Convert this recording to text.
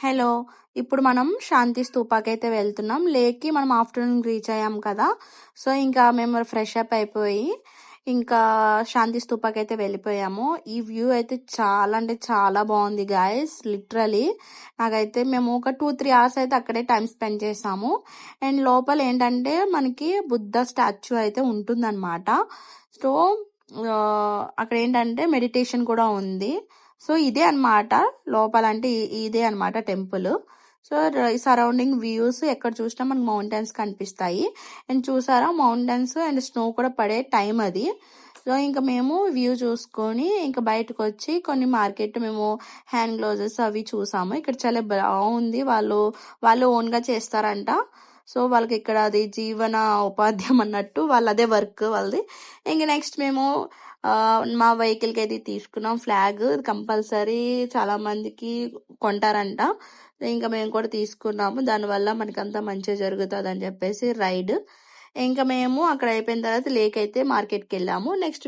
Hello! ఇప్పుడు మనం శాంతి స్తూపాకైతే వెళ్తున్నాం. లేక్‌కి మనం ఆఫ్టర్‌నూన్ రీచ్ అయ్యాం కదా! సో, ఇంకా మేము ఫ్రెష్ అప్ అయిపోయి, ఇంకా శాంతి స్తూపాకైతే వెళ్ళిపోయాము. ఈ వ్యూ అయితే చాలా అంటే చాలా బావుంది గైస్. లిటరల్లీ నాకైతే మేము ఒక 2, 3 అవర్స్ అయితే అక్కడే టైమ్ స్పెండ్ చేశాము. అండ్ లోపల ఏంటంటే మనకి బుద్ధ స్టాచ్యూ అయితే ఉంటుందన్నమాట. సో, అక్కడ ఏంటంటే మెడిటేషన్ కూడా ఉంది. సో, ఇదే అన్నమాట లోపలంటే ఇదే అన్నమాట టెంపుల్. సో, సరౌండింగ్ వ్యూస్ ఎక్కడ చూసినా మనకు మౌంటైన్స్ కనిపిస్తాయి. అండ్ చూసారా మౌంటైన్స్ అండ్ స్నో కూడా పడే టైం అది. సో, ఇంకా మేము వ్యూ చూసుకొని ఇంకా బయటకొచ్చి కొన్ని మార్కెట్ మేము హ్యాండ్ గ్లౌజెస్ అవి చూసాము. ఇక్కడ చాలా బాగుంది. వాళ్ళు ఓన్‌గా చేస్తారంట. సో, వాళ్ళకి ఇక్కడ అది జీవన ఉపాధ్యాయం అన్నట్టు అదే వర్క్ వాళ్ళది. ఇంక నెక్స్ట్ మేము మా వెహికల్‌కి అయితే తీసుకున్నాం ఫ్లాగ్. ఇది కంపల్సరీ చాలా మందికి కొంటారంట. ఇంకా మేము కూడా తీసుకున్నాము. దానివల్ల మనకంతా మంచిగా జరుగుతదని చెప్పేసి రైడ్. ఇంకా మేము అక్కడ అయిపోయిన తర్వాత లేక్ అయితే మార్కెట్‌కెళ్ళాము. నెక్స్ట్